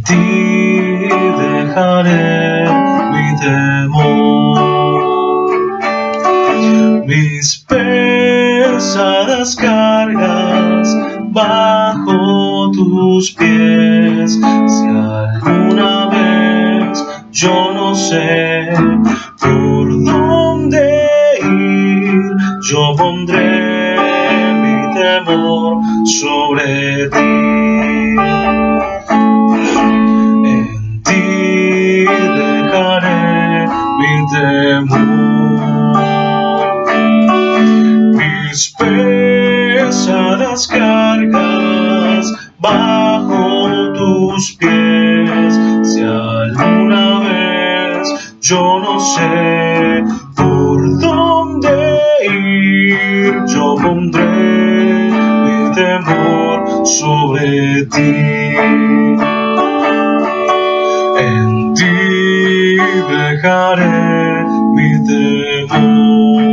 ti dejaré mi temor, mis pesadas cargas bajo tus pies. Si alguna vez yo no sé por dónde ir, yo pondré mi temor sobre ti. En ti dejaré mi temor, mis pesadas cargas bajo tus pies. Si alguna vez yo no sé por dónde ir, yo pondré mi temor sobre ti. En ti dejaré mi temor,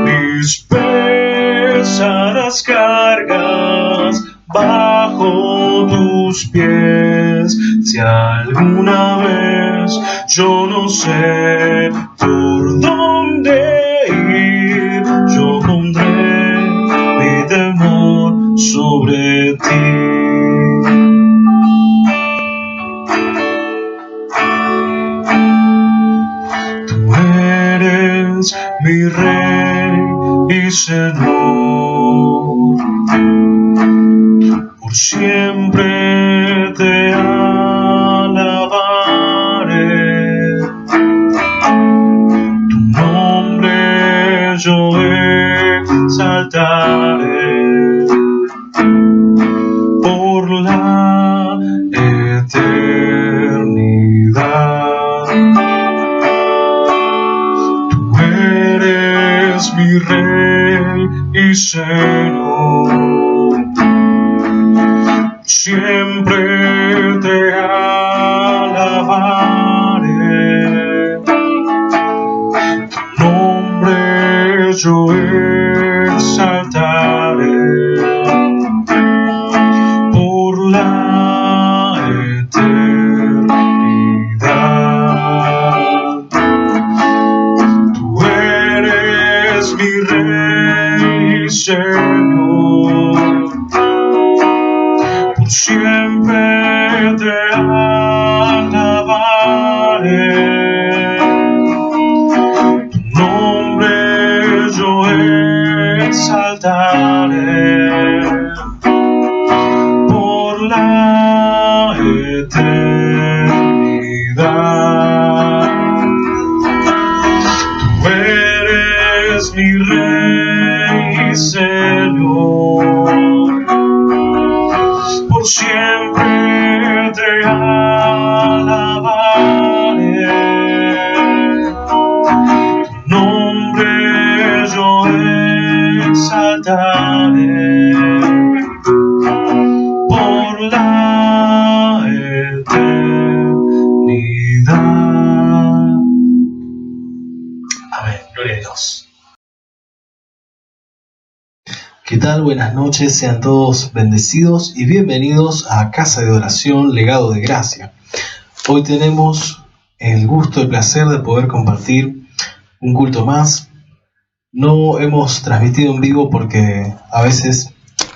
mis pesadas cargas bajo tus pies. Si alguna vez yo no sé por dónde ir, yo pondré mi temor sobre ti. Tú eres mi Rey y Señor, por siempre te alabaré, tu nombre yo exaltaré por la eternidad. Tú eres mi Rey y Señor, siempre te alabaré, tu nombre yo exaltaré por la eternidad. Tú eres mi Rey y Señor, siempre te alabaré, tu nombre yo exaltaré por la eternidad. Tú eres mi Rey y Señor, por siempre te alabaré, tu nombre yo exaltaré por la eternidad. Amén. Gloria a Dios. ¿Qué tal? Buenas noches, sean todos bendecidos y bienvenidos a Casa de Oración Legado de Gracia. Hoy tenemos el gusto y placer de poder compartir un culto más. No hemos transmitido en vivo porque a veces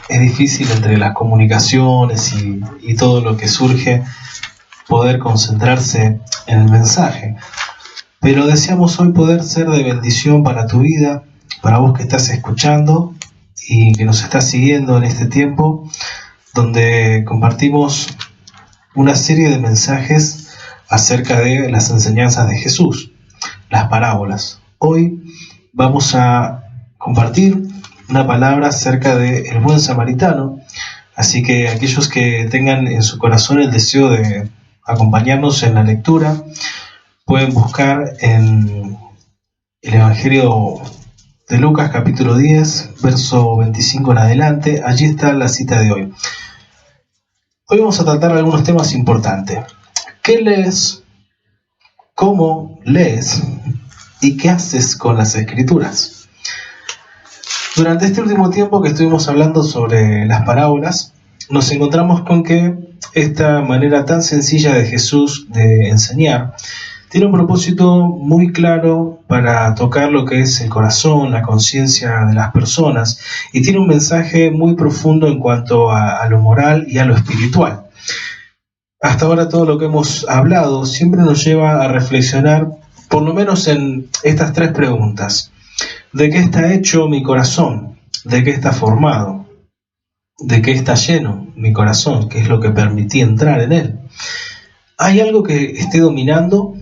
es difícil entre las comunicaciones y todo lo que surge poder concentrarse en el mensaje. Pero deseamos hoy poder ser de bendición para tu vida, para vos que estás escuchando y que nos está siguiendo en este tiempo donde compartimos una serie de mensajes acerca de las enseñanzas de Jesús, las parábolas. Hoy vamos a compartir una palabra acerca del buen samaritano, así que aquellos que tengan en su corazón el deseo de acompañarnos en la lectura pueden buscar en el Evangelio de Lucas capítulo 10, verso 25 en adelante. Allí está la cita de hoy. Hoy vamos a tratar algunos temas importantes. ¿Qué lees? ¿Cómo lees? ¿Y qué haces con las Escrituras? Durante este último tiempo que estuvimos hablando sobre las parábolas, nos encontramos con que esta manera tan sencilla de Jesús de enseñar tiene un propósito muy claro para tocar lo que es el corazón, la conciencia de las personas, y tiene un mensaje muy profundo en cuanto a lo moral y a lo espiritual. Hasta ahora todo lo que hemos hablado siempre nos lleva a reflexionar, por lo menos en estas tres preguntas. ¿De qué está hecho mi corazón? ¿De qué está formado? ¿De qué está lleno mi corazón? ¿Qué es lo que permití entrar en él? ¿Hay algo que esté dominando?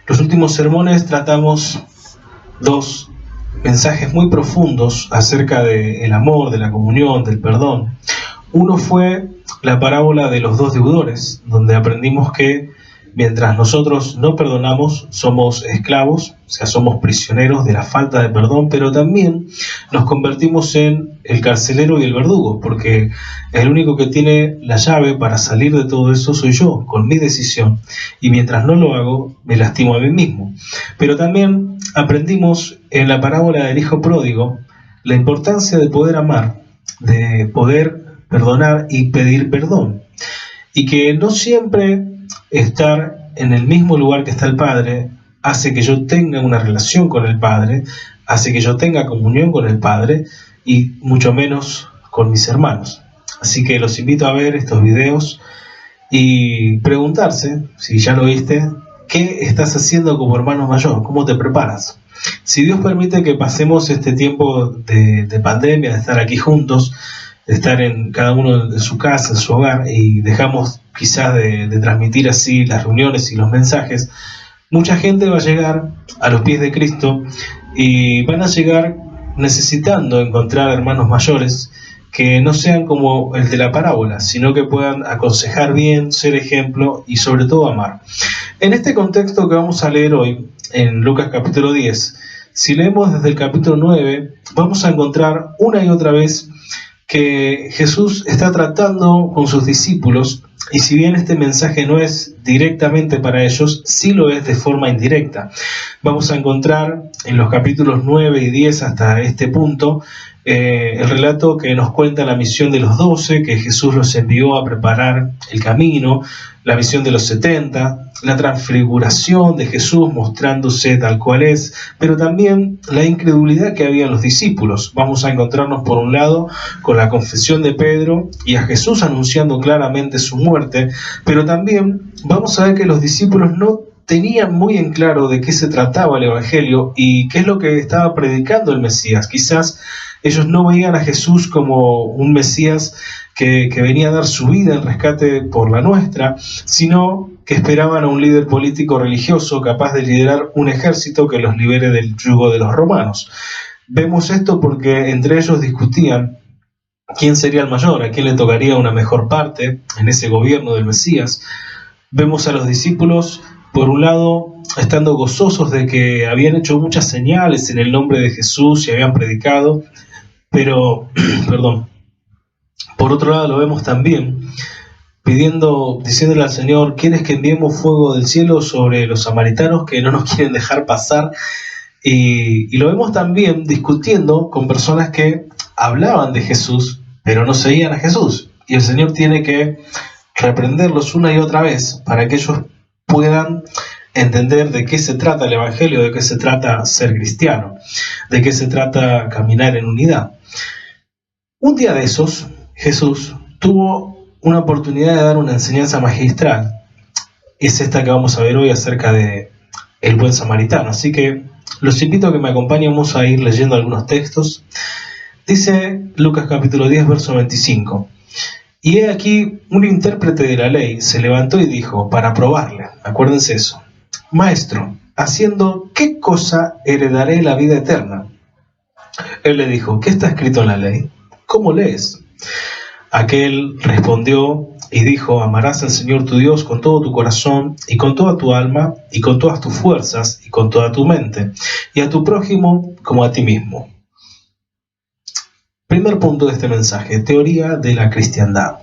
Los últimos sermones tratamos dos mensajes muy profundos acerca del amor, de la comunión, del perdón. Uno fue la parábola de los dos deudores, donde aprendimos que mientras nosotros no perdonamos, somos esclavos, o sea, somos prisioneros de la falta de perdón, pero también nos convertimos en el carcelero y el verdugo, porque el único que tiene la llave para salir de todo eso soy yo, con mi decisión, y mientras no lo hago, me lastimo a mí mismo. Pero también aprendimos en la parábola del hijo pródigo la importancia de poder amar, de poder perdonar y pedir perdón, y que no siempre estar en el mismo lugar que está el Padre hace que yo tenga una relación con el Padre, hace que yo tenga comunión con el Padre y mucho menos con mis hermanos. Así que los invito a ver estos videos y preguntarse, si ya lo viste, ¿qué estás haciendo como hermano mayor? ¿Cómo te preparas? Si Dios permite que pasemos este tiempo de pandemia, de estar aquí juntos, de estar en cada uno en su casa, en su hogar, y dejamos quizás de transmitir así las reuniones y los mensajes, mucha gente va a llegar a los pies de Cristo y van a llegar necesitando encontrar hermanos mayores que no sean como el de la parábola, sino que puedan aconsejar bien, ser ejemplo y sobre todo amar. En este contexto que vamos a leer hoy, en Lucas capítulo 10, si leemos desde el capítulo 9, vamos a encontrar una y otra vez que Jesús está tratando con sus discípulos, y si bien este mensaje no es directamente para ellos, sí lo es de forma indirecta. Vamos a encontrar en los capítulos 9 y 10 hasta este punto el relato que nos cuenta la misión de los 12, que Jesús los envió a preparar el camino, la misión de los 70, la transfiguración de Jesús mostrándose tal cual es, pero también la incredulidad que había en los discípulos. Vamos a encontrarnos por un lado con la confesión de Pedro y a Jesús anunciando claramente su muerte, pero también vamos a ver que los discípulos no tenían muy en claro de qué se trataba el Evangelio y qué es lo que estaba predicando el Mesías. Quizás ellos no veían a Jesús como un Mesías que venía a dar su vida en rescate por la nuestra, sino que esperaban a un líder político religioso capaz de liderar un ejército que los libere del yugo de los romanos. Vemos esto porque entre ellos discutían quién sería el mayor, a quién le tocaría una mejor parte en ese gobierno del Mesías. Vemos a los discípulos, por un lado, estando gozosos de que habían hecho muchas señales en el nombre de Jesús y habían predicado, pero, por otro lado lo vemos también diciéndole al Señor: ¿quieres que enviemos fuego del cielo sobre los samaritanos que no nos quieren dejar pasar? Y lo vemos también discutiendo con personas que hablaban de Jesús, pero no seguían a Jesús. Y el Señor tiene que reprenderlos una y otra vez para que ellos puedan entender de qué se trata el Evangelio, de qué se trata ser cristiano, de qué se trata caminar en unidad. Un día de esos, Jesús tuvo una oportunidad de dar una enseñanza magistral. Es esta que vamos a ver hoy acerca de el buen samaritano. Así que los invito a que me acompañen, vamos a ir leyendo algunos textos. Dice Lucas capítulo 10, verso 25. Y he aquí, un intérprete de la ley se levantó y dijo, para probarle, acuérdense eso: Maestro, ¿haciendo qué cosa heredaré la vida eterna? Él le dijo, ¿qué está escrito en la ley? ¿Cómo lees? Aquel respondió y dijo, amarás al Señor tu Dios con todo tu corazón y con toda tu alma y con todas tus fuerzas y con toda tu mente, y a tu prójimo como a ti mismo. Primer punto de este mensaje: teoría de la cristiandad.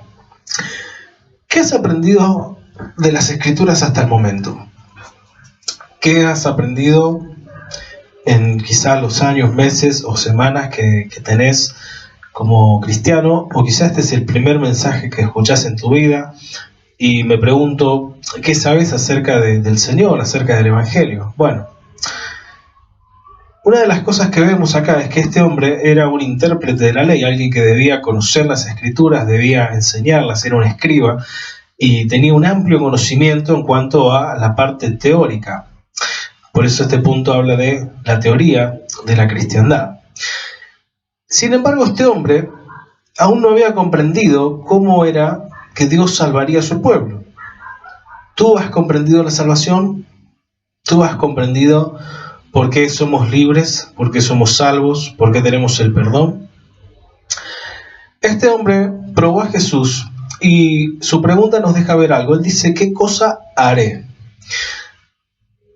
¿Qué has aprendido de las Escrituras hasta el momento? ¿Qué has aprendido en quizá los años, meses o semanas que tenés como cristiano, o quizás este es el primer mensaje que escuchás en tu vida y me pregunto, ¿qué sabes acerca del Señor, acerca del Evangelio? Bueno, una de las cosas que vemos acá es que este hombre era un intérprete de la ley, alguien que debía conocer las Escrituras, debía enseñarlas, era un escriba y tenía un amplio conocimiento en cuanto a la parte teórica. Por eso este punto habla de la teoría de la cristiandad. Sin embargo, este hombre aún no había comprendido cómo era que Dios salvaría a su pueblo. ¿Tú has comprendido la salvación? ¿Tú has comprendido por qué somos libres? ¿Por qué somos salvos? ¿Por qué tenemos el perdón? Este hombre probó a Jesús y su pregunta nos deja ver algo. Él dice, ¿qué cosa haré?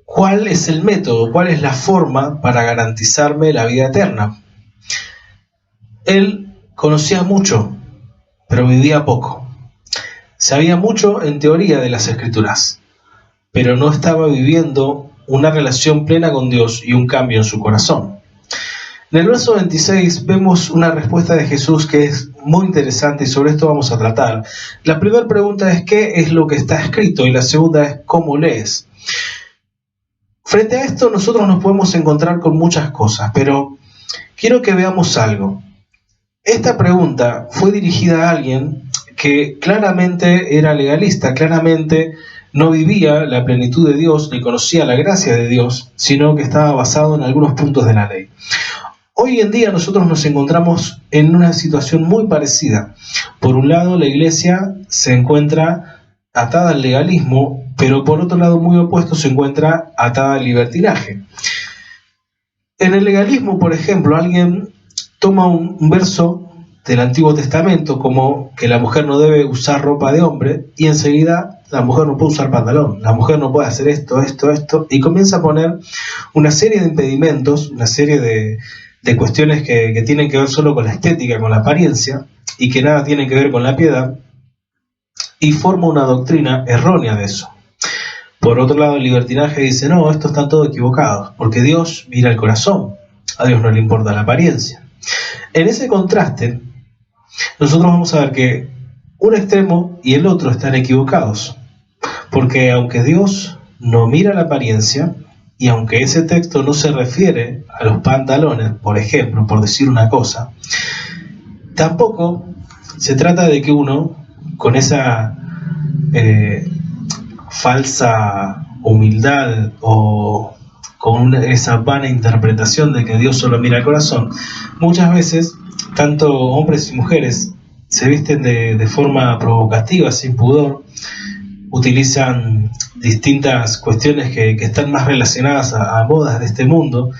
¿Cuál es el método? ¿Cuál es la forma para garantizarme la vida eterna? Él conocía mucho, pero vivía poco. Sabía mucho en teoría de las Escrituras, pero no estaba viviendo una relación plena con Dios y un cambio en su corazón. En el verso 26 vemos una respuesta de Jesús que es muy interesante y sobre esto vamos a tratar. La primera pregunta es ¿qué es lo que está escrito? Y la segunda es ¿cómo lees? Frente a esto nosotros nos podemos encontrar con muchas cosas, pero quiero que veamos algo. Esta pregunta fue dirigida a alguien que claramente era legalista, claramente no vivía la plenitud de Dios ni conocía la gracia de Dios, sino que estaba basado en algunos puntos de la ley. Hoy en día nosotros nos encontramos en una situación muy parecida. Por un lado, la iglesia se encuentra atada al legalismo, pero por otro lado, muy opuesto, se encuentra atada al libertinaje. En el legalismo, por ejemplo, alguien toma un verso del Antiguo Testamento como que la mujer no debe usar ropa de hombre y enseguida la mujer no puede usar pantalón, la mujer no puede hacer esto, y comienza a poner una serie de impedimentos, una serie de cuestiones que tienen que ver solo con la estética, con la apariencia y que nada tienen que ver con la piedad y forma una doctrina errónea de eso. Por otro lado, el libertinaje dice, no, esto están todos equivocados, porque Dios mira el corazón, a Dios no le importa la apariencia. En ese contraste, nosotros vamos a ver que un extremo y el otro están equivocados, porque aunque Dios no mira la apariencia, y aunque ese texto no se refiere a los pantalones, por ejemplo, por decir una cosa, tampoco se trata de que uno, con esa falsa humildad o con esa vana interpretación de que Dios solo mira el corazón, muchas veces, tanto hombres y mujeres se visten de forma provocativa, sin pudor, utilizan distintas cuestiones que están más relacionadas a modas de este mundo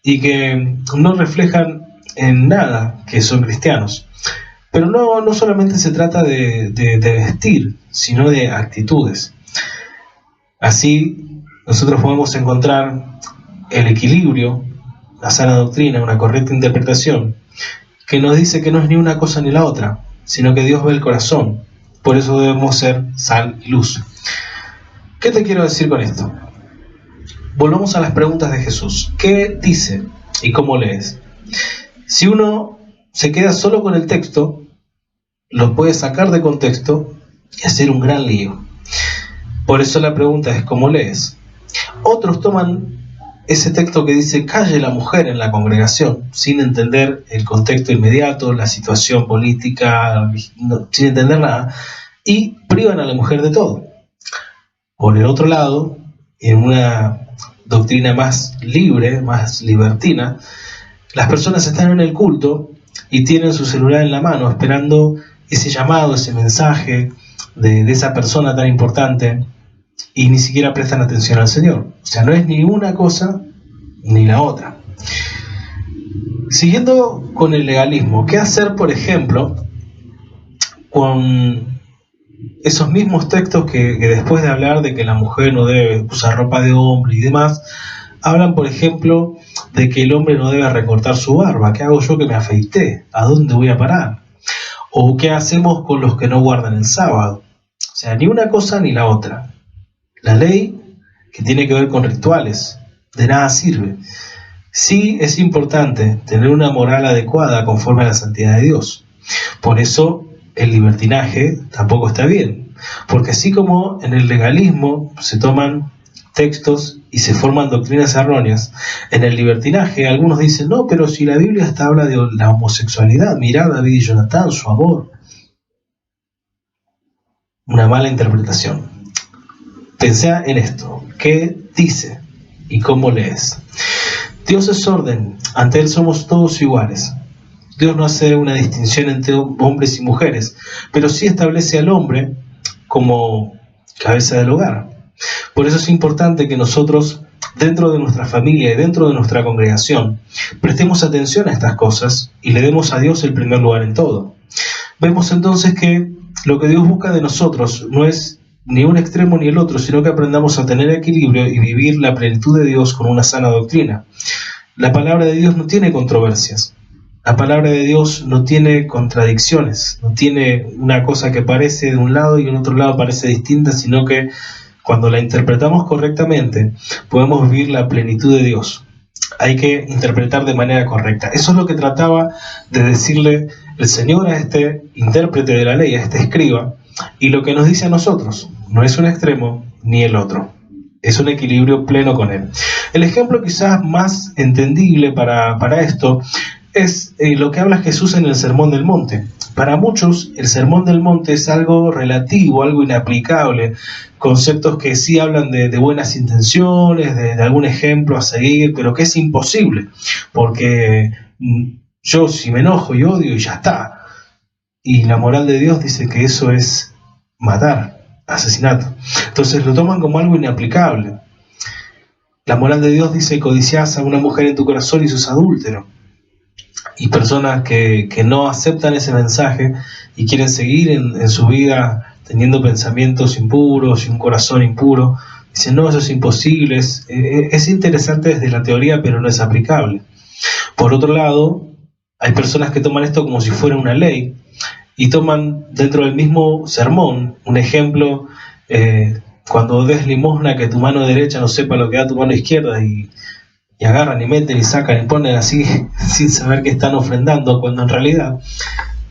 y que no reflejan en nada que son cristianos. Pero no solamente se trata de vestir, sino de actitudes. Así nosotros podemos encontrar el equilibrio, la sana doctrina, una correcta interpretación, que nos dice que no es ni una cosa ni la otra, sino que Dios ve el corazón. Por eso debemos ser sal y luz. ¿Qué te quiero decir con esto? Volvamos a las preguntas de Jesús. ¿Qué dice y cómo lees? Si uno se queda solo con el texto, lo puede sacar de contexto y hacer un gran lío. Por eso la pregunta es ¿cómo lees? Otros toman ese texto que dice calle la mujer en la congregación, sin entender el contexto inmediato, la situación política, sin entender nada, y privan a la mujer de todo. Por el otro lado, en una doctrina más libre, más libertina, las personas están en el culto y tienen su celular en la mano, esperando ese llamado, ese mensaje de esa persona tan importante, y ni siquiera prestan atención al Señor. O sea, no es ni una cosa ni la otra. Siguiendo con el legalismo, ¿qué hacer, por ejemplo, con esos mismos textos que después de hablar de que la mujer no debe usar ropa de hombre y demás, hablan, por ejemplo, de que el hombre no debe recortar su barba? ¿Qué hago yo que me afeité? ¿A dónde voy a parar? ¿O qué hacemos con los que no guardan el sábado? O sea, ni una cosa ni la otra. La ley, que tiene que ver con rituales, de nada sirve. Sí es importante tener una moral adecuada conforme a la santidad de Dios. Por eso el libertinaje tampoco está bien, porque así como en el legalismo se toman textos y se forman doctrinas erróneas, en el libertinaje algunos dicen, no, pero si la Biblia hasta habla de la homosexualidad, mirá David y Jonatán, su amor. Una mala interpretación. Pensá en esto, ¿qué dice y cómo lees? Dios es orden, ante Él somos todos iguales. Dios no hace una distinción entre hombres y mujeres, pero sí establece al hombre como cabeza del hogar. Por eso es importante que nosotros, dentro de nuestra familia y dentro de nuestra congregación, prestemos atención a estas cosas y le demos a Dios el primer lugar en todo. Vemos entonces que lo que Dios busca de nosotros no es ni un extremo ni el otro, sino que aprendamos a tener equilibrio y vivir la plenitud de Dios con una sana doctrina. La palabra de Dios no tiene controversias. La palabra de Dios no tiene contradicciones, no tiene una cosa que parece de un lado y en otro lado parece distinta, sino que cuando la interpretamos correctamente, podemos vivir la plenitud de Dios. Hay que interpretar de manera correcta. Eso es lo que trataba de decirle el Señor a este intérprete de la ley, a este escriba, y lo que nos dice a nosotros, no es un extremo ni el otro. Es un equilibrio pleno con Él. El ejemplo quizás más entendible para esto es lo que habla Jesús en el Sermón del Monte. Para muchos, el Sermón del Monte es algo relativo, algo inaplicable, conceptos que sí hablan de buenas intenciones, de algún ejemplo a seguir, pero que es imposible, porque yo si me enojo y odio y ya está. Y la moral de Dios dice que eso es matar, asesinato. Entonces lo toman como algo inaplicable. La moral de Dios dice: codiciás a una mujer en tu corazón y sos adúltero. Y personas que no aceptan ese mensaje y quieren seguir en su vida teniendo pensamientos impuros y un corazón impuro, dicen: no, eso es imposible. Es interesante desde la teoría, pero no es aplicable. Por otro lado, hay personas que toman esto como si fuera una ley y toman dentro del mismo sermón un ejemplo, cuando des limosna, que tu mano derecha no sepa lo que da tu mano izquierda, y agarran y meten y sacan y ponen así sin saber que están ofrendando, cuando en realidad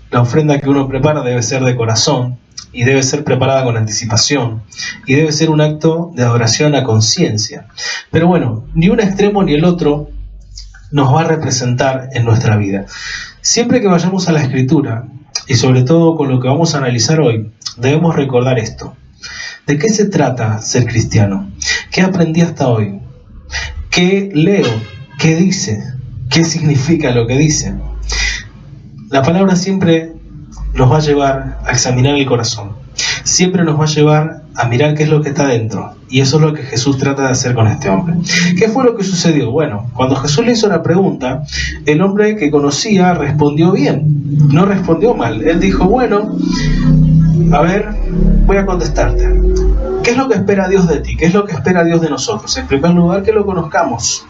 la ofrenda que uno prepara debe ser de corazón y debe ser preparada con anticipación y debe ser un acto de adoración a conciencia. Pero bueno, ni un extremo ni el otro nos va a representar en nuestra vida. Siempre que vayamos a la Escritura, y sobre todo con lo que vamos a analizar hoy, debemos recordar esto. ¿De qué se trata ser cristiano? ¿Qué aprendí hasta hoy? ¿Qué leo? ¿Qué dice? ¿Qué significa lo que dice? La palabra siempre nos va a llevar a examinar el corazón. Siempre nos va a llevar a mirar qué es lo que está dentro. Y eso es lo que Jesús trata de hacer con este hombre. ¿Qué fue lo que sucedió? Bueno, cuando Jesús le hizo la pregunta, el hombre que conocía respondió bien. No respondió mal. Él dijo: bueno, a ver, voy a contestarte. ¿Qué es lo que espera Dios de ti? ¿Qué es lo que espera Dios de nosotros? En primer lugar, que lo conozcamos.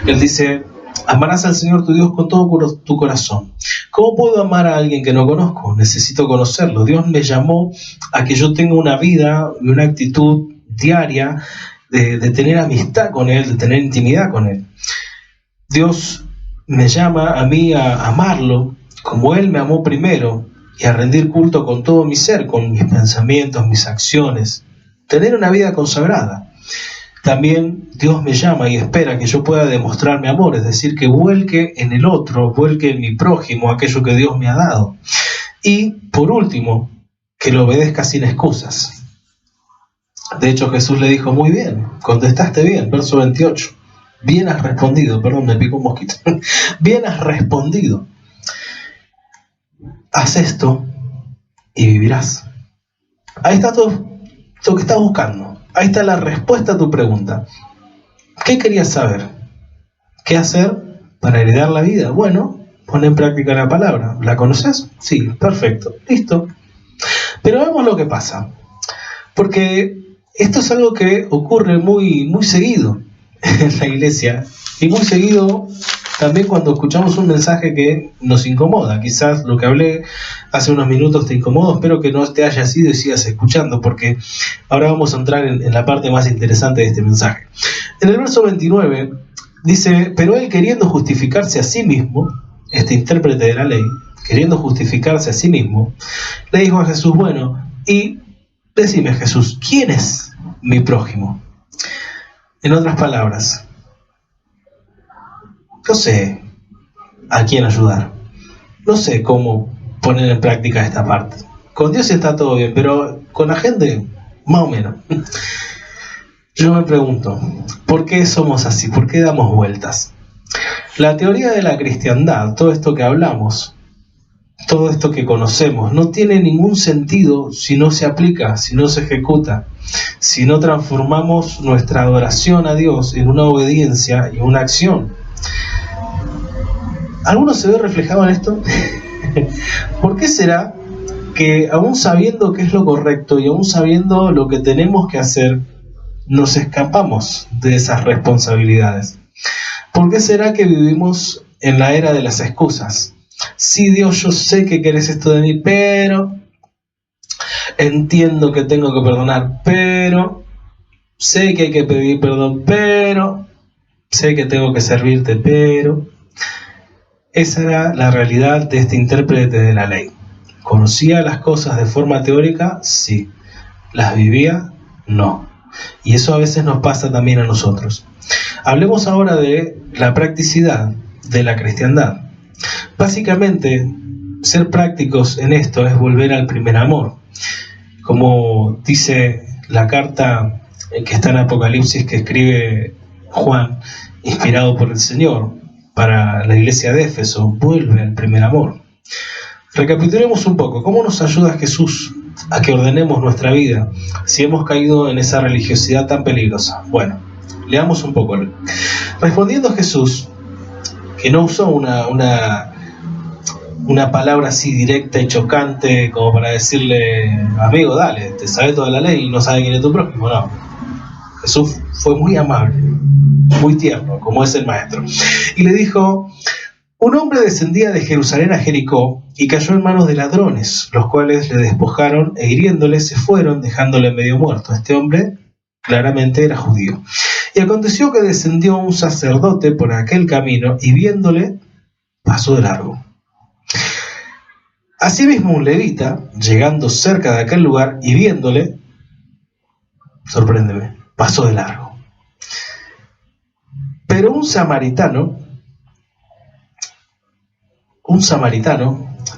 Él dice: amarás al Señor tu Dios con todo tu corazón. ¿Cómo puedo amar a alguien que no conozco? Necesito conocerlo. Dios me llamó a que yo tenga una vida y una actitud diaria de tener amistad con Él, de tener intimidad con Él. Dios me llama a mí a amarlo como Él me amó primero y a rendir culto con todo mi ser, con mis pensamientos, mis acciones. Tener una vida consagrada. También Dios me llama y espera que yo pueda demostrar mi amor, es decir, que vuelque en el otro, vuelque en mi prójimo aquello que Dios me ha dado. Y, por último, que lo obedezca sin excusas. De hecho, Jesús le dijo: muy bien, contestaste bien, verso 28. Bien has respondido, perdón, me picó un mosquito. Bien has respondido. Haz esto y vivirás. Ahí está todo lo que estás buscando. Ahí está la respuesta a tu pregunta. ¿Qué querías saber? ¿Qué hacer para heredar la vida? Bueno, pon en práctica la palabra. ¿La conoces? Sí, perfecto, listo. Pero vemos lo que pasa. Porque esto es algo que ocurre muy, muy seguido en la iglesia. Y muy seguido también cuando escuchamos un mensaje que nos incomoda. Quizás lo que hablé hace unos minutos te incomodó. Espero que no te hayas ido y sigas escuchando, porque ahora vamos a entrar en la parte más interesante de este mensaje. En el verso 29, Dice, pero él queriendo justificarse a sí mismo, este intérprete de la ley, queriendo justificarse a sí mismo, le dijo a Jesús, bueno, y decime Jesús, ¿quién es mi prójimo? En otras palabras, no sé a quién ayudar, no sé cómo poner en práctica esta parte. Con Dios está todo bien, pero con la gente, más o menos. Yo me pregunto, ¿por qué somos así? ¿Por qué damos vueltas? La teoría de la cristiandad, todo esto que hablamos, todo esto que conocemos, no tiene ningún sentido si no se aplica, si no se ejecuta, si no transformamos nuestra adoración a Dios en una obediencia y una acción. ¿Alguno se ve reflejado en esto? ¿Por qué será que aún sabiendo qué es lo correcto y aún sabiendo lo que tenemos que hacer, nos escapamos de esas responsabilidades? ¿Por qué será que vivimos en la era de las excusas? Sí, Dios, yo sé que querés esto de mí, pero entiendo que tengo que perdonar, pero sé que hay que pedir perdón, pero sé que tengo que servirte, pero... Esa era la realidad de este intérprete de la ley. ¿Conocía las cosas de forma teórica? Sí. ¿Las vivía? No. Y eso a veces nos pasa también a nosotros. Hablemos ahora de la practicidad de la cristiandad. Básicamente, ser prácticos en esto es volver al primer amor. Como dice la carta que está en Apocalipsis que escribe Juan, inspirado por el Señor, para la iglesia de Éfeso, vuelve al primer amor. Recapitulemos un poco, ¿cómo nos ayuda Jesús a que ordenemos nuestra vida si hemos caído en esa religiosidad tan peligrosa? Bueno, leamos un poco. Respondiendo Jesús, que no usó una palabra así directa y chocante como para decirle, amigo, dale, te sabe toda la ley y no sabe quién es tu prójimo, no. Jesús fue muy amable, muy tierno, como es el maestro. Y le dijo, un hombre descendía de Jerusalén a Jericó y cayó en manos de ladrones, los cuales le despojaron e hiriéndole se fueron, dejándole medio muerto. Este hombre claramente era judío. Y aconteció que descendió un sacerdote por aquel camino y viéndole, pasó de largo. Asimismo un levita, llegando cerca de aquel lugar y viéndole, sorpréndeme, pasó de largo. Pero un samaritano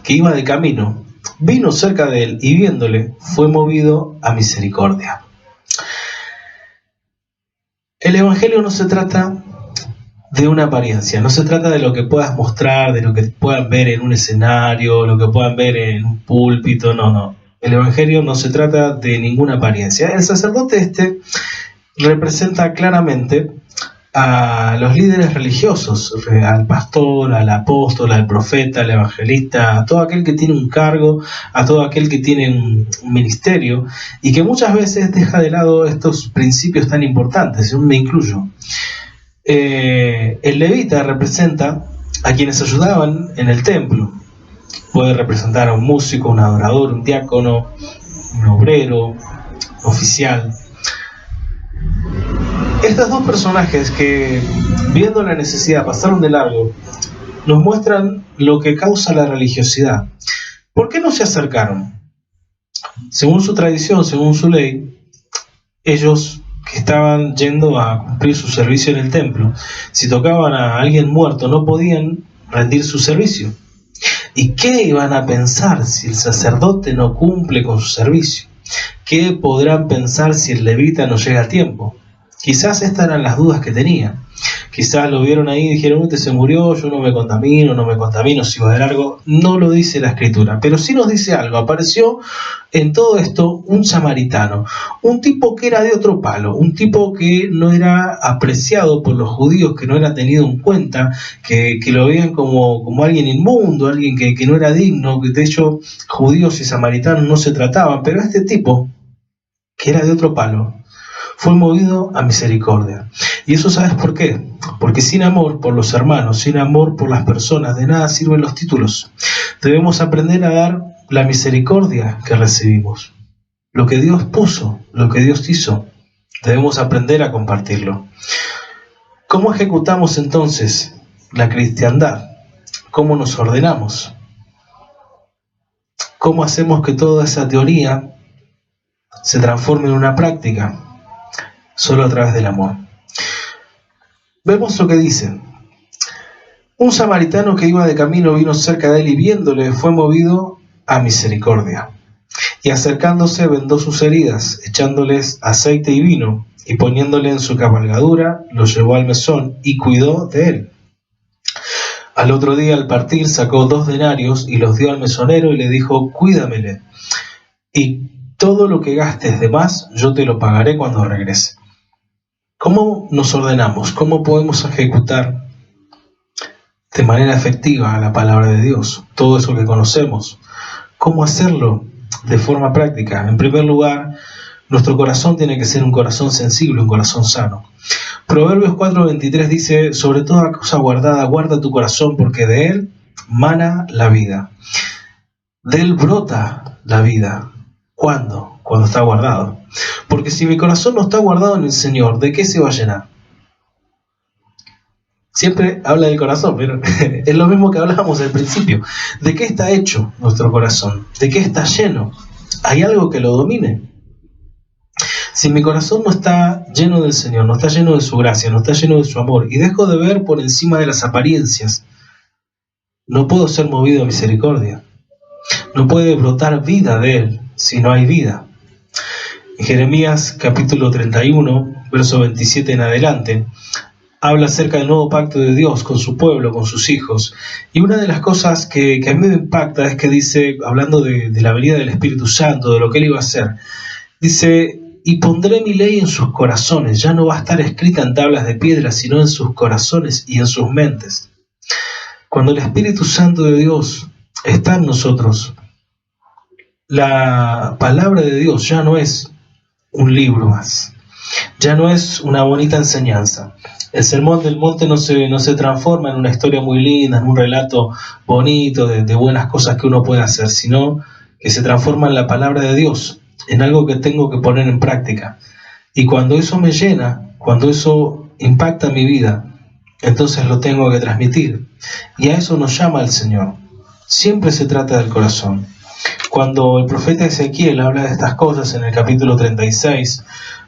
que iba de camino, vino cerca de él y viéndole, fue movido a misericordia. El Evangelio no se trata de una apariencia, no se trata de lo que puedas mostrar, de lo que puedan ver en un escenario, lo que puedan ver en un púlpito, no. El Evangelio no se trata de ninguna apariencia. El sacerdote representa claramente a los líderes religiosos, al pastor, al apóstol, al profeta, al evangelista, a todo aquel que tiene un cargo, a todo aquel que tiene un ministerio y que muchas veces deja de lado estos principios tan importantes, yo me incluyo. El levita representa a quienes ayudaban en el templo. Puede representar a un músico, un adorador, un diácono, un obrero, un oficial. Estos dos personajes que, viendo la necesidad, pasaron de largo, nos muestran lo que causa la religiosidad. ¿Por qué no se acercaron? Según su tradición, según su ley, ellos que estaban yendo a cumplir su servicio en el templo, si tocaban a alguien muerto, no podían rendir su servicio. ¿Y qué iban a pensar si el sacerdote no cumple con su servicio? ¿Qué podrán pensar si el levita no llega a tiempo? Quizás estas eran las dudas que tenía. Quizás lo vieron ahí y dijeron, este se murió, yo no me contamino, sigo de largo. No lo dice la Escritura, pero sí nos dice algo. Apareció en todo esto un samaritano, un tipo que era de otro palo, un tipo que no era apreciado por los judíos, que no era tenido en cuenta, que lo veían como alguien inmundo, alguien que no era digno, que de hecho judíos y samaritanos no se trataban, pero este tipo, que era de otro palo, fue movido a misericordia. ¿Y eso sabes por qué? Porque sin amor por los hermanos, sin amor por las personas, de nada sirven los títulos. Debemos aprender a dar la misericordia que recibimos. Lo que Dios puso, lo que Dios hizo, debemos aprender a compartirlo. ¿Cómo ejecutamos entonces la cristiandad? ¿Cómo nos ordenamos? ¿Cómo hacemos que toda esa teoría se transforme en una práctica? Solo a través del amor. Vemos lo que dice. Un samaritano que iba de camino vino cerca de él y viéndole fue movido a misericordia. Y acercándose vendó sus heridas, echándoles aceite y vino, y poniéndole en su cabalgadura, lo llevó al mesón y cuidó de él. Al otro día, al partir, sacó 2 denarios y los dio al mesonero y le dijo: cuídamele, y todo lo que gastes de más, yo te lo pagaré cuando regrese. ¿Cómo nos ordenamos? ¿Cómo podemos ejecutar de manera efectiva la palabra de Dios? Todo eso que conocemos. ¿Cómo hacerlo de forma práctica? En primer lugar, nuestro corazón tiene que ser un corazón sensible, un corazón sano. Proverbios 4:23 dice: sobre toda cosa guardada, guarda tu corazón, porque de él mana la vida. De él brota la vida. ¿Cuándo? Cuando está guardado. Porque si mi corazón no está guardado en el Señor, ¿de qué se va a llenar? Siempre habla del corazón, pero es lo mismo que hablábamos al principio. ¿De qué está hecho nuestro corazón? ¿De qué está lleno? ¿Hay algo que lo domine? Si mi corazón no está lleno del Señor, no está lleno de su gracia, no está lleno de su amor, y dejo de ver por encima de las apariencias, no puedo ser movido a misericordia. No puede brotar vida de él si no hay vida. En Jeremías capítulo 31, verso 27 en adelante, habla acerca del nuevo pacto de Dios con su pueblo, con sus hijos. Y una de las cosas que a mí me impacta es que dice, hablando de la venida del Espíritu Santo, de lo que él iba a hacer, dice: y pondré mi ley en sus corazones. Ya no va a estar escrita en tablas de piedra, sino en sus corazones y en sus mentes. Cuando el Espíritu Santo de Dios está en nosotros, la palabra de Dios ya no es un libro más, ya no es una bonita enseñanza. El Sermón del Monte no se transforma en una historia muy linda, en un relato bonito de buenas cosas que uno puede hacer, sino que se transforma en la palabra de Dios, en algo que tengo que poner en práctica. Y cuando eso me llena, cuando eso impacta mi vida, entonces lo tengo que transmitir. Y a eso nos llama el Señor. Siempre se trata del corazón. Cuando el profeta Ezequiel habla de estas cosas en el capítulo 36,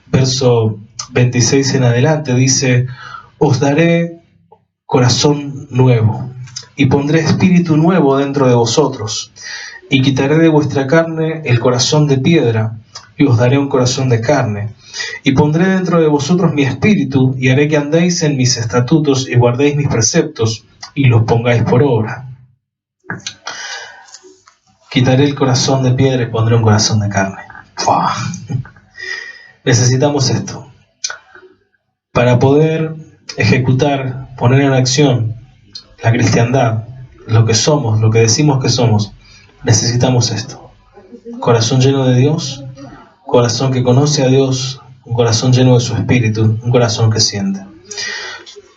verso 26 en adelante, dice: os daré corazón nuevo, y pondré espíritu nuevo dentro de vosotros, y quitaré de vuestra carne el corazón de piedra, y os daré un corazón de carne, y pondré dentro de vosotros mi espíritu, y haré que andéis en mis estatutos, y guardéis mis preceptos, y los pongáis por obra. Quitaré el corazón de piedra y pondré un corazón de carne. ¡Fua! Necesitamos esto. Para poder ejecutar, poner en acción la cristiandad, lo que somos, lo que decimos que somos, necesitamos esto. Corazón lleno de Dios, corazón que conoce a Dios, un corazón lleno de su espíritu, un corazón que siente.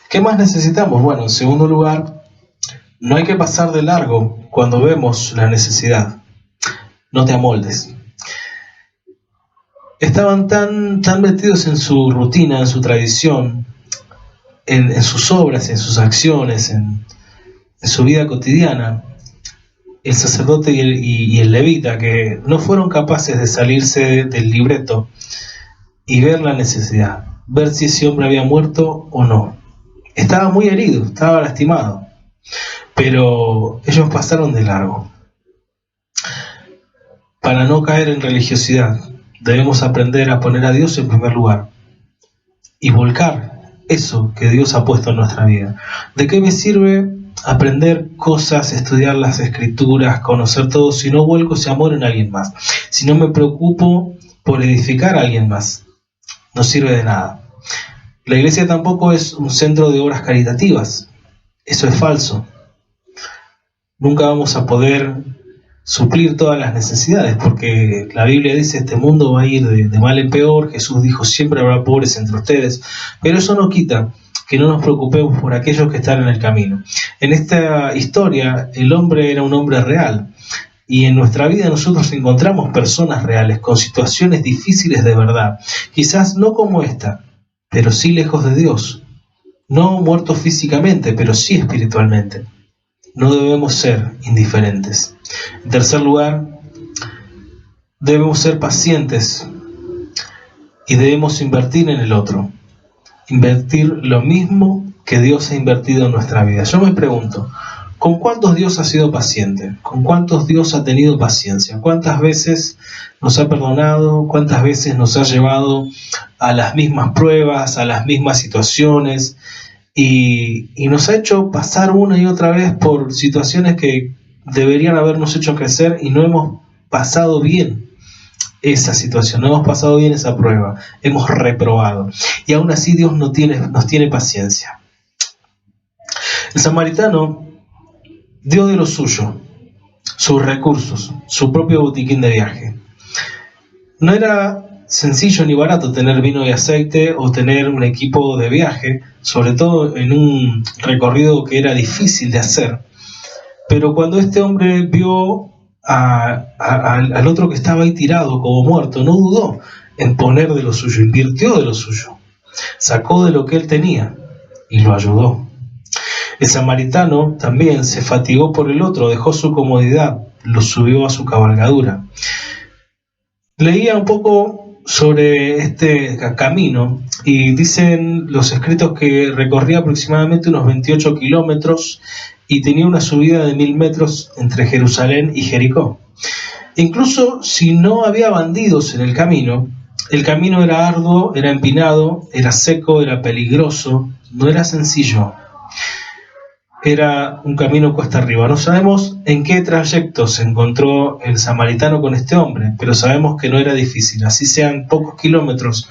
¿Qué más necesitamos? Bueno, en segundo lugar, no hay que pasar de largo cuando vemos la necesidad. No te amoldes. Estaban tan metidos en su rutina, en su tradición, en sus obras, en sus acciones, en su vida cotidiana, el sacerdote y el levita, que no fueron capaces de salirse del libreto y ver la necesidad, ver si ese hombre había muerto o no. Estaba muy herido, estaba lastimado, pero ellos pasaron de largo. Para no caer en religiosidad, debemos aprender a poner a Dios en primer lugar y volcar eso que Dios ha puesto en nuestra vida. ¿De qué me sirve aprender cosas, estudiar las escrituras, conocer todo, si no vuelco ese amor en alguien más? Si no me preocupo por edificar a alguien más, no sirve de nada. La iglesia tampoco es un centro de obras caritativas. Eso es falso. Nunca vamos a poder suplir todas las necesidades, porque la Biblia dice: este mundo va a ir de mal en peor. Jesús dijo: siempre habrá pobres entre ustedes, pero eso no quita que no nos preocupemos por aquellos que están en el camino. En esta historia, el hombre era un hombre real, y en nuestra vida nosotros encontramos personas reales, con situaciones difíciles de verdad, quizás no como esta, pero sí lejos de Dios. no muertos físicamente, pero sí espiritualmente. No debemos ser indiferentes. En tercer lugar, debemos ser pacientes y debemos invertir en el otro. Invertir lo mismo que Dios ha invertido en nuestra vida. Yo me pregunto, ¿con cuántos Dios ha sido paciente? ¿Con cuántos Dios ha tenido paciencia? ¿Cuántas veces nos ha perdonado? ¿Cuántas veces nos ha llevado a las mismas pruebas, a las mismas situaciones? Y nos ha hecho pasar una y otra vez por situaciones que deberían habernos hecho crecer y no hemos pasado bien esa situación, no hemos pasado bien esa prueba, hemos reprobado. Y aún así Dios nos tiene paciencia. El samaritano dio de lo suyo, sus recursos, su propio botiquín de viaje. No era sencillo ni barato tener vino y aceite o tener un equipo de viaje, sobre todo en un recorrido que era difícil de hacer. Pero cuando este hombre vio al otro que estaba ahí tirado como muerto, no dudó en poner de lo suyo, invirtió de lo suyo, sacó de lo que él tenía y lo ayudó. El samaritano también se fatigó por el otro, dejó su comodidad, lo subió a su cabalgadura. Leía un poco sobre este camino y dicen los escritos que recorría aproximadamente unos 28 kilómetros y tenía una subida de 1000 metros entre Jerusalén y Jericó. Incluso si no había bandidos en el camino era arduo, era empinado, era seco, era peligroso, no era sencillo. Era un camino cuesta arriba. No sabemos en qué trayecto se encontró el samaritano con este hombre, pero sabemos que no era difícil. Así sean pocos kilómetros,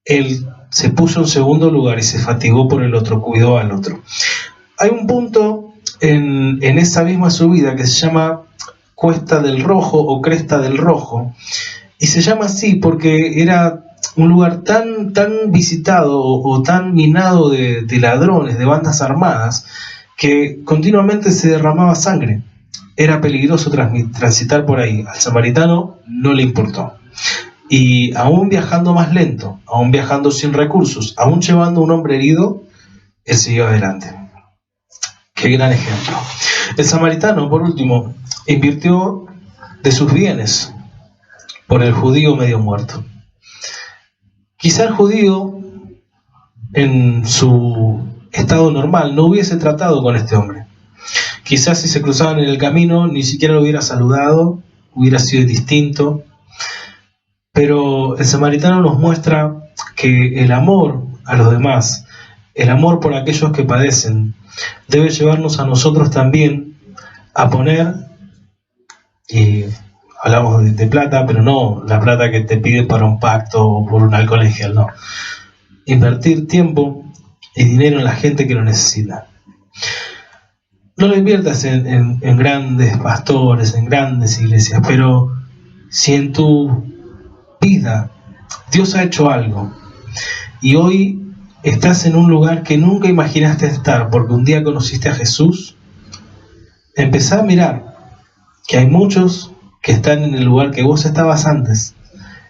él se puso en segundo lugar y se fatigó por el otro, cuidó al otro. Hay un punto en esa misma subida que se llama Cuesta del Rojo o Cresta del Rojo, y se llama así porque era un lugar tan visitado o tan minado de ladrones, de bandas armadas, que continuamente se derramaba sangre. Era peligroso transitar por ahí. Al samaritano no le importó. Y aún viajando más lento, aún viajando sin recursos, aún llevando a un hombre herido, él siguió adelante. Qué gran ejemplo. El samaritano, por último, invirtió de sus bienes por el judío medio muerto. Quizá el judío, en su estado normal, no hubiese tratado con este hombre. Quizás si se cruzaban en el camino, ni siquiera lo hubiera saludado, hubiera sido distinto. Pero el samaritano nos muestra que el amor a los demás, el amor por aquellos que padecen, debe llevarnos a nosotros también a poner, y hablamos de plata, pero no la plata que te piden para un pacto o por un alcohol en gel, no. Invertir tiempo y dinero en la gente que lo necesita. No lo inviertas en grandes pastores, en grandes iglesias, pero si en tu vida Dios ha hecho algo y hoy estás en un lugar que nunca imaginaste estar porque un día conociste a Jesús, empezá a mirar que hay muchos que están en el lugar que vos estabas antes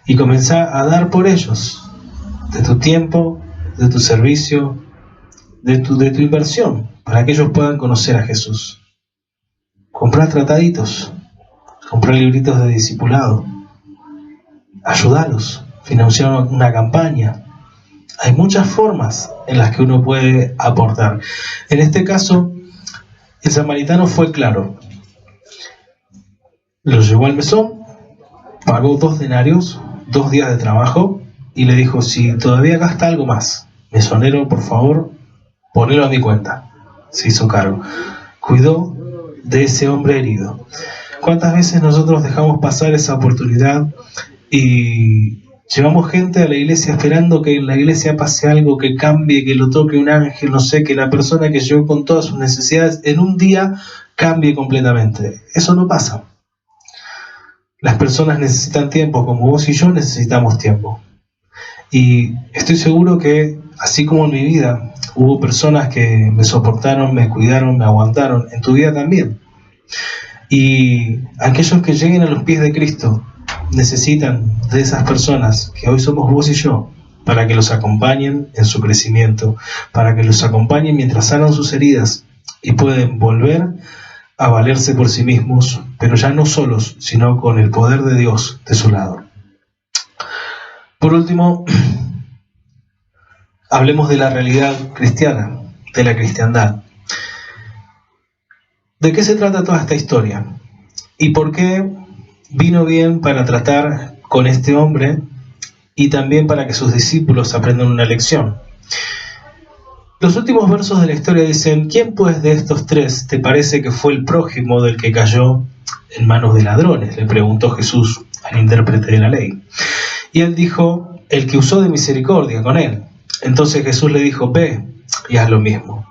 y comenzá a dar por ellos, de tu tiempo, de tu servicio, de tu inversión, para que ellos puedan conocer a Jesús. Comprá trataditos, comprá libritos de discipulado, ayúdalos, financiar una campaña. Hay muchas formas en las que uno puede aportar. En este caso, el samaritano fue claro. Lo llevó al mesón, pagó 2 denarios, 2 días de trabajo, y le dijo, si todavía gasta algo más, mesonero, por favor, ponelo a mi cuenta. Se hizo cargo. Cuidó de ese hombre herido. ¿Cuántas veces nosotros dejamos pasar esa oportunidad y llevamos gente a la iglesia esperando que en la iglesia pase algo, que cambie, que lo toque un ángel, no sé, que la persona que llegó con todas sus necesidades en un día cambie completamente? Eso no pasa. Las personas necesitan tiempo, como vos y yo necesitamos tiempo. Y estoy seguro que, así como en mi vida, hubo personas que me soportaron, me cuidaron, me aguantaron, en tu vida también. Y aquellos que lleguen a los pies de Cristo necesitan de esas personas, que hoy somos vos y yo, para que los acompañen en su crecimiento, para que los acompañen mientras sanan sus heridas y pueden volver a valerse por sí mismos, pero ya no solos, sino con el poder de Dios de su lado. Por último, hablemos de la realidad cristiana, de la cristiandad. ¿De qué se trata toda esta historia? ¿Y por qué vino bien para tratar con este hombre y también para que sus discípulos aprendan una lección? Los últimos versos de la historia dicen: ¿quién pues de estos tres te parece que fue el prójimo del que cayó en manos de ladrones?, le preguntó Jesús al intérprete de la ley. Y él dijo: el que usó de misericordia con él. Entonces Jesús le dijo: ve y haz lo mismo.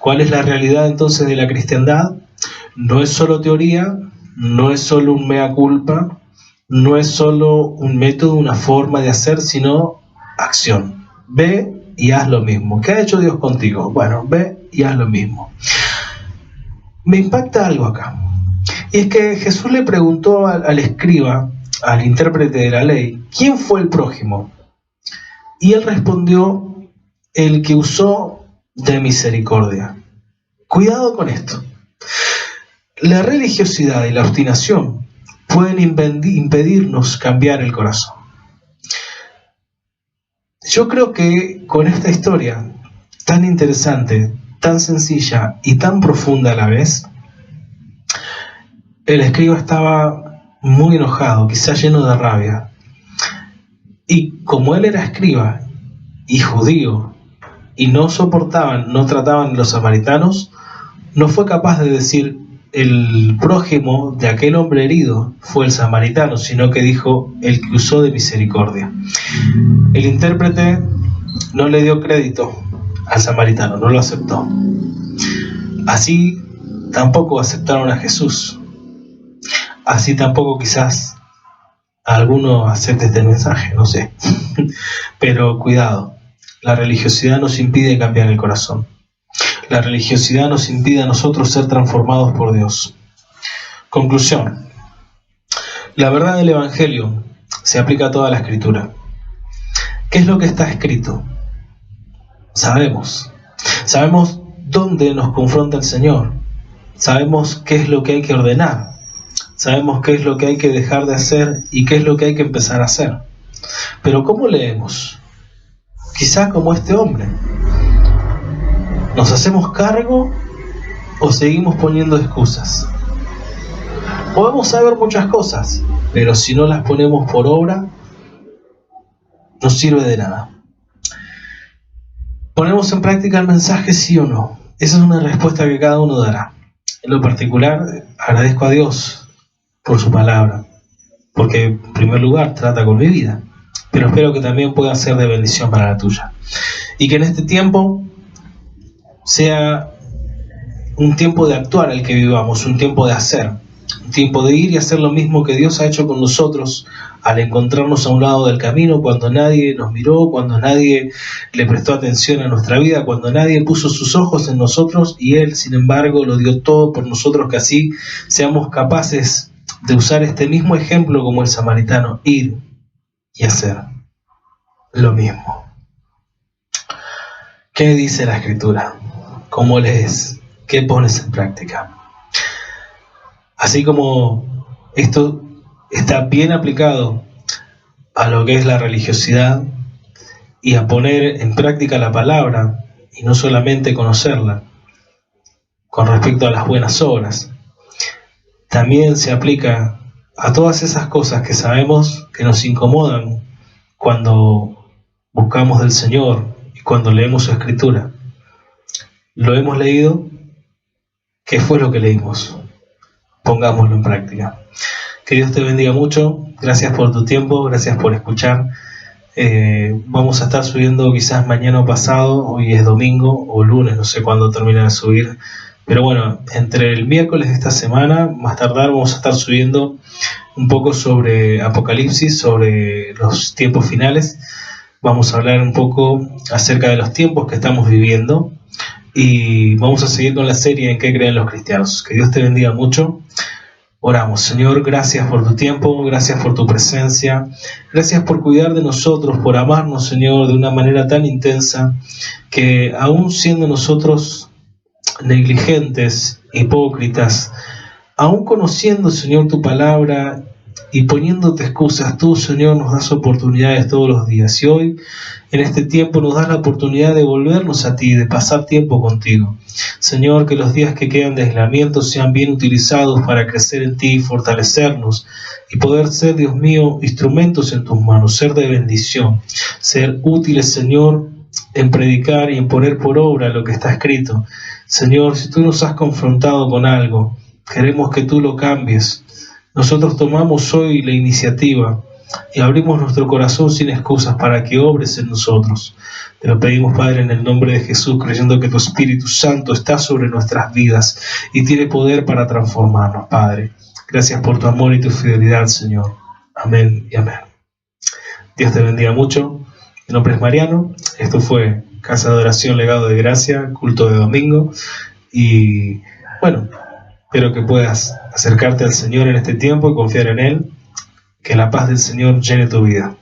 ¿Cuál es la realidad entonces de la cristiandad? No es solo teoría, no es solo un mea culpa, no es solo un método, una forma de hacer, sino acción. Ve y haz lo mismo. ¿Qué ha hecho Dios contigo? Bueno, ve y haz lo mismo. Me impacta algo acá. Y es que Jesús le preguntó al escriba, al intérprete de la ley, ¿quién fue el prójimo? Y él respondió: el que usó de misericordia. Cuidado con esto. La religiosidad y la obstinación pueden impedirnos cambiar el corazón. Yo creo que con esta historia tan interesante, tan sencilla y tan profunda a la vez, el escriba estaba muy enojado, quizás lleno de rabia. Y como él era escriba y judío y no trataban a los samaritanos, no fue capaz de decir el prójimo de aquel hombre herido fue el samaritano, sino que dijo el que usó de misericordia. El intérprete no le dio crédito al samaritano, no lo aceptó. Así tampoco aceptaron a Jesús. Así tampoco quizás alguno acepte este mensaje, no sé. Pero cuidado, la religiosidad nos impide cambiar el corazón. La religiosidad nos impide a nosotros ser transformados por Dios. Conclusión. La verdad del Evangelio se aplica a toda la Escritura. ¿Qué es lo que está escrito? Sabemos dónde nos confronta el Señor. Sabemos qué es lo que hay que ordenar. Sabemos qué es lo que hay que dejar de hacer y qué es lo que hay que empezar a hacer. Pero ¿cómo leemos? Quizás como este hombre. ¿Nos hacemos cargo o seguimos poniendo excusas? Podemos saber muchas cosas, pero si no las ponemos por obra, no sirve de nada. ¿Ponemos en práctica el mensaje, sí o no? Esa es una respuesta que cada uno dará. En lo particular, agradezco a Dios por su palabra, porque en primer lugar trata con mi vida, pero espero que también pueda ser de bendición para la tuya. Y que en este tiempo sea un tiempo de actuar el que vivamos, un tiempo de hacer, un tiempo de ir y hacer lo mismo que Dios ha hecho con nosotros al encontrarnos a un lado del camino, cuando nadie nos miró, cuando nadie le prestó atención a nuestra vida, cuando nadie puso sus ojos en nosotros y Él, sin embargo, lo dio todo por nosotros, que así seamos capaces de usar este mismo ejemplo como el samaritano, ir y hacer lo mismo. ¿Qué dice la Escritura? ¿Cómo lees? ¿Qué pones en práctica? Así como esto está bien aplicado a lo que es la religiosidad y a poner en práctica la palabra y no solamente conocerla con respecto a las buenas obras, también se aplica a todas esas cosas que sabemos que nos incomodan cuando buscamos del Señor y cuando leemos su Escritura. ¿Lo hemos leído? ¿Qué fue lo que leímos? Pongámoslo en práctica. Que Dios te bendiga mucho. Gracias por tu tiempo, gracias por escuchar. Vamos a estar subiendo quizás mañana o pasado, hoy es domingo o lunes, no sé cuándo termina de subir. Pero bueno, entre el miércoles de esta semana, más tardar, vamos a estar subiendo un poco sobre Apocalipsis, sobre los tiempos finales. Vamos a hablar un poco acerca de los tiempos que estamos viviendo. Y vamos a seguir con la serie en qué creen los cristianos. Que Dios te bendiga mucho. Oramos. Señor, gracias por tu tiempo, gracias por tu presencia, gracias por cuidar de nosotros, por amarnos, Señor, de una manera tan intensa que aún siendo nosotros negligentes, hipócritas, aún conociendo, Señor, tu palabra y poniéndote excusas, tú, Señor, nos das oportunidades todos los días. Y hoy, en este tiempo, nos das la oportunidad de volvernos a ti, de pasar tiempo contigo. Señor, que los días que quedan de aislamiento sean bien utilizados para crecer en ti, fortalecernos y poder ser, Dios mío, instrumentos en tus manos, ser de bendición, ser útiles, Señor, en predicar y en poner por obra lo que está escrito. Señor, si tú nos has confrontado con algo, queremos que tú lo cambies. Nosotros tomamos hoy la iniciativa y abrimos nuestro corazón sin excusas para que obres en nosotros. Te lo pedimos, Padre, en el nombre de Jesús, creyendo que tu Espíritu Santo está sobre nuestras vidas y tiene poder para transformarnos, Padre. Gracias por tu amor y tu fidelidad, Señor. Amén y amén. Dios te bendiga mucho. Mi nombre es Mariano. Esto fue Casa de Oración Legado de Gracia, culto de domingo. Y bueno, espero que puedas acercarte al Señor en este tiempo y confiar en Él. Que la paz del Señor llene tu vida.